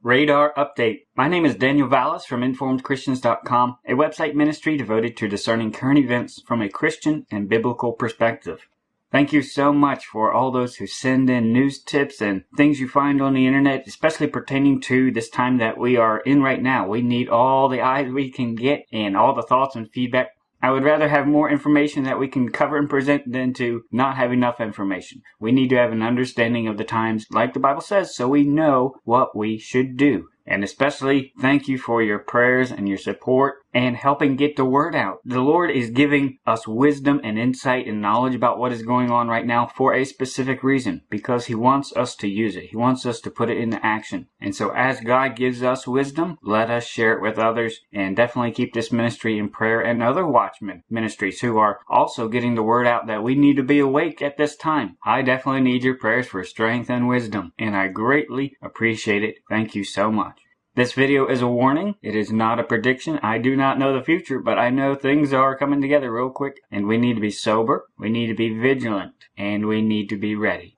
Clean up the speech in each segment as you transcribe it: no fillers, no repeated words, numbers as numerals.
Radar Update. My name is Daniel Vallis from InformedChristians.com, a website ministry devoted to discerning current events from a Christian and biblical perspective. Thank you so much for all those who send in news tips and things you find on the internet, especially pertaining to this time that we are in right now. We need all the eyes we can get and all the thoughts and feedback. I would rather have more information that we can cover and present than to not have enough information. We need to have an understanding of the times, like the Bible says, so we know what we should do. And especially, thank you for your prayers and your support and helping get the word out. The Lord is giving us wisdom and insight and knowledge about what is going on right now for a specific reason, because He wants us to use it. He wants us to put it into action. And so as God gives us wisdom, let us share it with others, and definitely keep this ministry in prayer and other watchmen ministries who are also getting the word out that we need to be awake at this time. I definitely need your prayers for strength and wisdom, and I greatly appreciate it. Thank you so much. This video is a warning. It is not a prediction. I do not know the future, but I know things are coming together real quick, and we need to be sober, we need to be vigilant, and we need to be ready.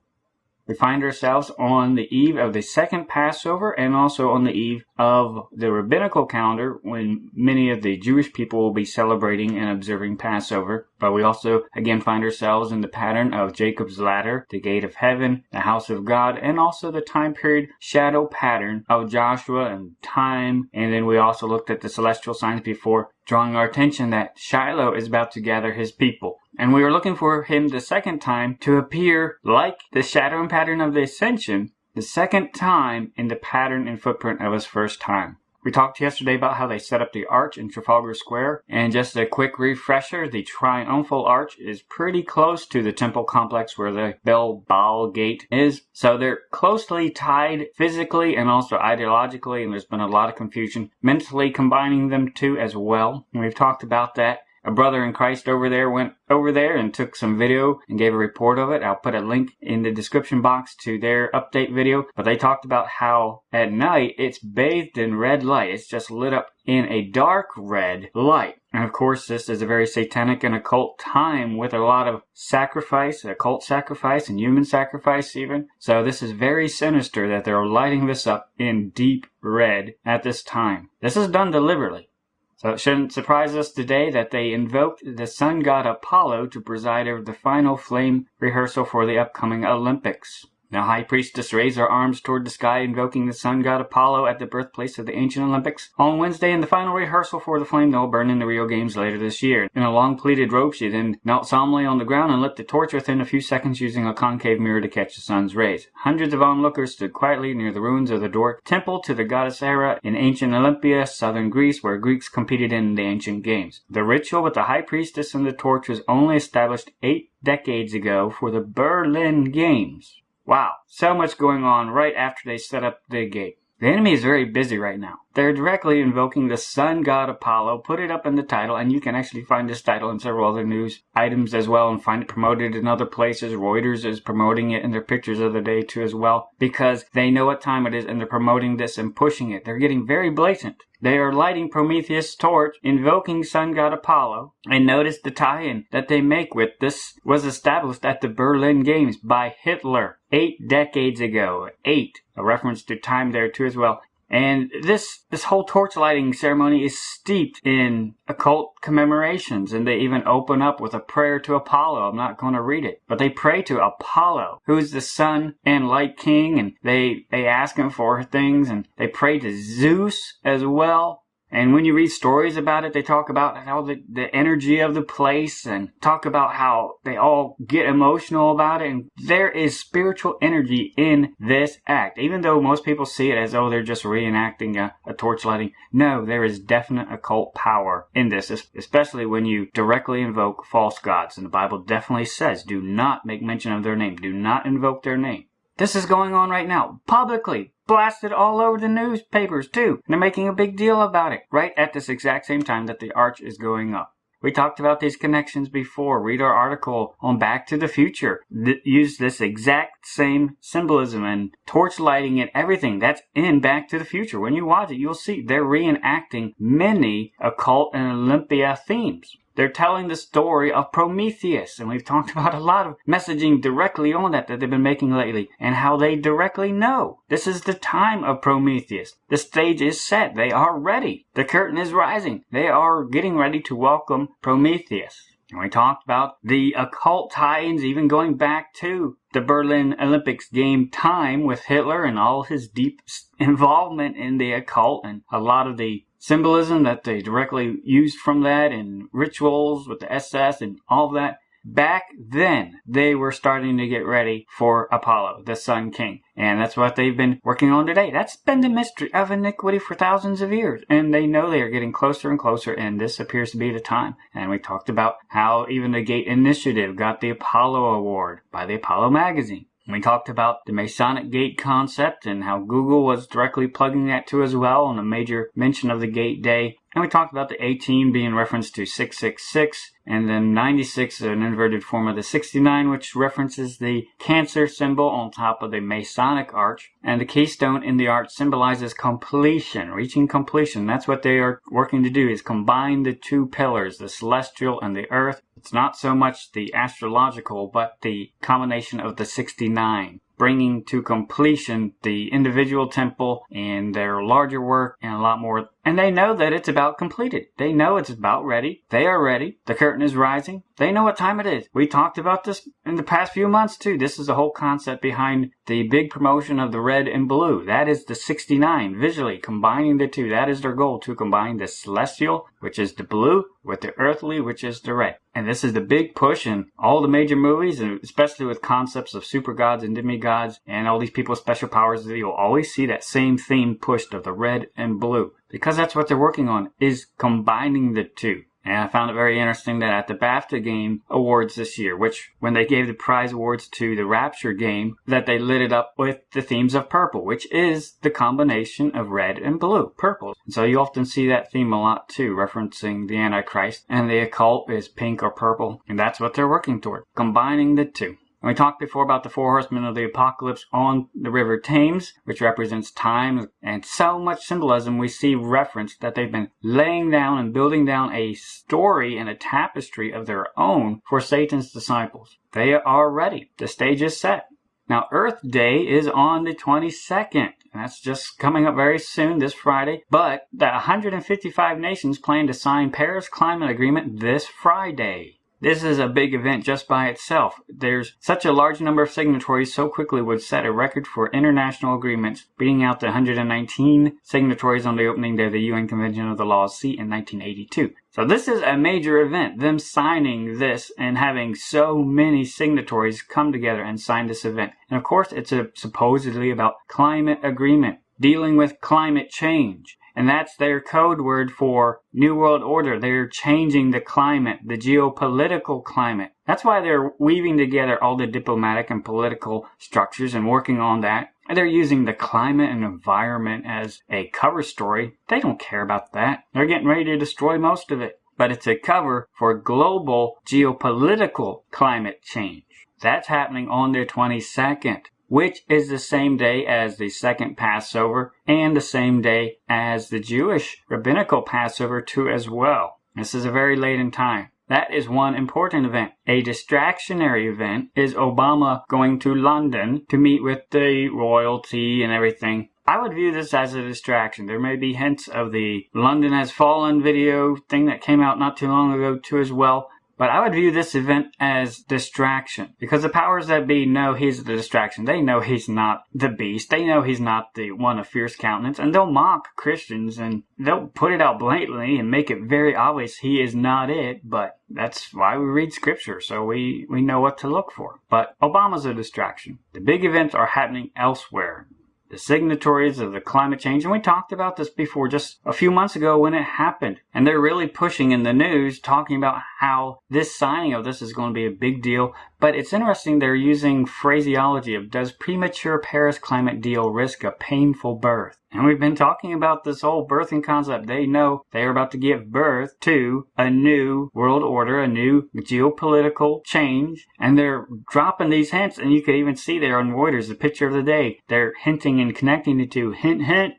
We find ourselves on the eve of the second Passover and also on the eve of the rabbinical calendar when many of the Jewish people will be celebrating and observing Passover. But we also again find ourselves in the pattern of Jacob's ladder, the gate of heaven, the house of God, and also the time period shadow pattern of Joshua and time. And then we also looked at the celestial signs before, drawing our attention that Shiloh is about to gather his people. And we are looking for him the second time to appear like the shadow and pattern of the ascension, the second time in the pattern and footprint of his first time. We talked yesterday about how they set up the arch in Trafalgar Square, and just a quick refresher, the triumphal arch is pretty close to the temple complex where the Bell Gate is. So they're closely tied physically and also ideologically, and there's been a lot of confusion mentally combining them two as well. And we've talked about that. A brother in Christ over there went over there and took some video and gave a report of it. I'll put a link in the description box to their update video. But they talked about how at night it's bathed in red light. It's just lit up in a dark red light. And of course, this is a very satanic and occult time with a lot of sacrifice, occult sacrifice and human sacrifice even. So this is very sinister that they're lighting this up in deep red at this time. This is done deliberately. So it shouldn't surprise us today that they invoked the sun god Apollo to preside over the final flame rehearsal for the upcoming Olympics. The high priestess raised her arms toward the sky, invoking the sun god Apollo at the birthplace of the ancient Olympics on Wednesday in the final rehearsal for the flame that will burn in the Rio Games later this year. In a long pleated robe, she then knelt solemnly on the ground and lit the torch within a few seconds using a concave mirror to catch the sun's rays. Hundreds of onlookers stood quietly near the ruins of the Doric temple to the goddess Hera in ancient Olympia, southern Greece, where Greeks competed in the ancient games. The ritual with the high priestess and the torch was only established 8 decades ago for the Berlin Games. Wow, so much going on right after they set up the gate. The enemy is very busy right now. They're directly invoking the sun god Apollo, put it up in the title, and you can actually find this title in several other news items as well and find it promoted in other places. Reuters is promoting it in their pictures of the day too as well, because they know what time it is and they're promoting this and pushing it. They're getting very blatant. They are lighting Prometheus' torch, invoking sun god Apollo, and notice the tie-in that they make with this was established at the Berlin Games by Hitler 8 decades ago. 8, a reference to time there too as well. And this whole torch lighting ceremony is steeped in occult commemorations, and they even open up with a prayer to Apollo. I'm not going to read it, but they pray to Apollo, who is the sun and light king, and they ask him for things, and they pray to Zeus as well. And when you read stories about it, they talk about how the energy of the place and talk about how they all get emotional about it. And there is spiritual energy in this act. Even though most people see it as, oh, they're just reenacting a torch lighting. No, there is definite occult power in this, especially when you directly invoke false gods. And the Bible definitely says, do not make mention of their name. Do not invoke their name. This is going on right now, publicly, blasted all over the newspapers too. And they're making a big deal about it, right at this exact same time that the arch is going up. We talked about these connections before. Read our article on Back to the Future. Use this exact same symbolism and torch lighting and everything. That's in Back to the Future. When you watch it, you'll see they're reenacting many occult and Olympia themes. They're telling the story of Prometheus, and we've talked about a lot of messaging directly on that they've been making lately, and how they directly know this is the time of Prometheus. The stage is set. They are ready. The curtain is rising. They are getting ready to welcome Prometheus. And we talked about the occult tie-ins, even going back to the Berlin Olympics game time with Hitler and all his deep involvement in the occult, and a lot of the symbolism that they directly used from that, and rituals with the SS and all of that. Back then, they were starting to get ready for Apollo, the Sun King. And that's what they've been working on today. That's been the mystery of iniquity for thousands of years. And they know they are getting closer and closer, and this appears to be the time. And we talked about how even the Gate Initiative got the Apollo Award by the Apollo magazine. We talked about the Masonic Gate concept and how Google was directly plugging that too as well on a major mention of the Gate Day. And we talked about the 18 being referenced to 666, and then 96, an inverted form of the 69, which references the Cancer symbol on top of the Masonic arch. And the keystone in the arch symbolizes completion, reaching completion. That's what they are working to do, is combine the two pillars, the celestial and the earth. It's not so much the astrological, but the combination of the 69. Bringing to completion the individual temple and their larger work and a lot more. And they know that it's about completed. They know it's about ready. They are ready. The curtain is rising. They know what time it is. We talked about this in the past few months too. This is the whole concept behind the big promotion of the red and blue. That is the 69, visually combining the two. That is their goal, to combine the celestial, which is the blue, with the earthly, which is the red. And this is the big push in all the major movies, and especially with concepts of super gods and demigods and all these people with special powers. You'll always see that same theme pushed of the red and blue, because that's what they're working on, is combining the two. And I found it very interesting that at the BAFTA game awards this year, which when they gave the prize awards to the Rapture game, that they lit it up with the themes of purple, which is the combination of red and blue, purple. And so you often see that theme a lot too, referencing the Antichrist, and the occult is pink or purple. And that's what they're working toward, combining the two. And we talked before about the four horsemen of the apocalypse on the river Thames, which represents time, and so much symbolism we see referenced that they've been laying down and building down a story and a tapestry of their own for Satan's disciples. They are ready. The stage is set. Now, Earth Day is on the 22nd. That's just coming up very soon, this Friday. But the 155 nations plan to sign Paris Climate Agreement this Friday. This is a big event just by itself. There's such a large number of signatories so quickly would set a record for international agreements, beating out the 119 signatories on the opening day of the UN Convention of the Law of Sea in 1982. So this is a major event, them signing this and having so many signatories come together and sign this event. And of course, it's supposedly about climate agreement, dealing with climate change. And that's their code word for New World Order. They're changing the climate, the geopolitical climate. That's why they're weaving together all the diplomatic and political structures and working on that. And they're using the climate and environment as a cover story. They don't care about that. They're getting ready to destroy most of it. But it's a cover for global geopolitical climate change. That's happening on the 22nd. Which is the same day as the second Passover and the same day as the Jewish rabbinical Passover too as well. This is a very late in time. That is one important event. A distractionary event is Obama going to London to meet with the royalty and everything. I would view this as a distraction. There may be hints of the London Has Fallen video thing that came out not too long ago too as well. But I would view this event as distraction, because the powers that be know he's the distraction. They know he's not the beast. They know he's not the one of fierce countenance, and they'll mock Christians and they'll put it out blatantly and make it very obvious he is not it. But that's why we read scripture, so we know what to look for. But Obama's a distraction. The big events are happening elsewhere. The signatories of the climate change, and we talked about this before just a few months ago when it happened. And they're really pushing in the news, talking about how this signing of this is going to be a big deal. But it's interesting they're using phraseology of, does premature Paris climate deal risk a painful birth? And we've been talking about this whole birthing concept. They know they are about to give birth to a new world order, a new geopolitical change. And they're dropping these hints. And you could even see there on Reuters, the picture of the day. They're hinting and connecting the two. Hint, hint,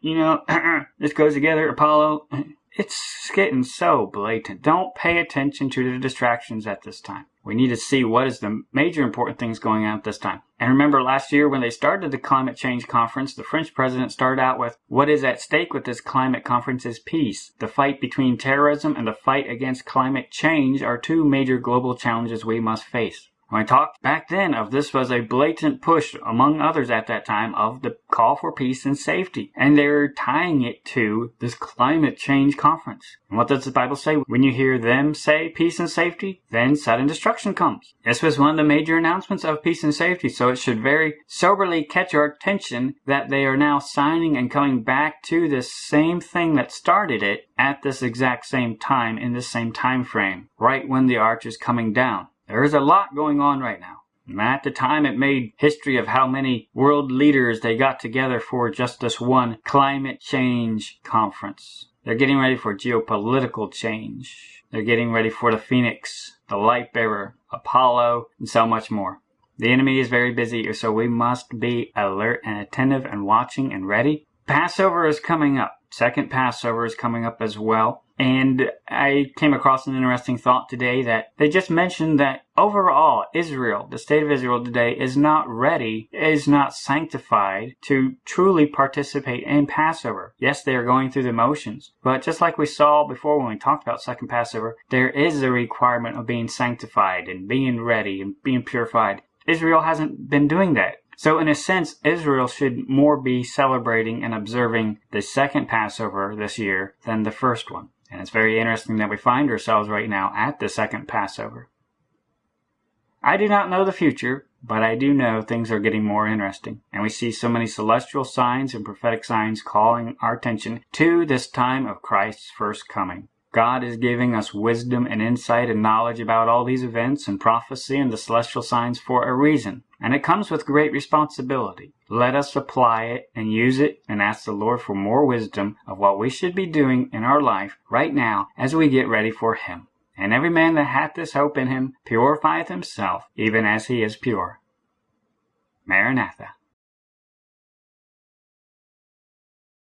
this goes together, Apollo. It's getting so blatant. Don't pay attention to the distractions at this time. We need to see what is the major important things going on at this time. And remember last year when they started the climate change conference, the French president started out with, what is at stake with this climate conference is peace. The fight between terrorism and the fight against climate change are two major global challenges we must face. When I talked back then of this was a blatant push, among others at that time, of the call for peace and safety. And they're tying it to this climate change conference. And what does the Bible say? When you hear them say peace and safety, then sudden destruction comes. This was one of the major announcements of peace and safety, so it should very soberly catch our attention that they are now signing and coming back to this same thing that started it at this exact same time, in this same time frame, right when the arch is coming down. There is a lot going on right now. And at the time, it made history of how many world leaders they got together for just this one climate change conference. They're getting ready for geopolitical change. They're getting ready for the Phoenix, the Light Bearer, Apollo, and so much more. The enemy is very busy, so we must be alert and attentive and watching and ready. Passover is coming up. Second Passover is coming up as well. And I came across an interesting thought today that they just mentioned that overall Israel, the state of Israel today, is not ready, is not sanctified to truly participate in Passover. Yes, they are going through the motions, but just like we saw before when we talked about second Passover, there is a requirement of being sanctified and being ready and being purified. Israel hasn't been doing that. So in a sense, Israel should more be celebrating and observing the second Passover this year than the first one. And it's very interesting that we find ourselves right now at the second Passover. I do not know the future, but I do know things are getting more interesting. And we see so many celestial signs and prophetic signs calling our attention to this time of Christ's first coming. God is giving us wisdom and insight and knowledge about all these events and prophecy and the celestial signs for a reason. And it comes with great responsibility. Let us apply it and use it and ask the Lord for more wisdom of what we should be doing in our life right now as we get ready for Him. And every man that hath this hope in Him purifieth himself, even as he is pure. Maranatha.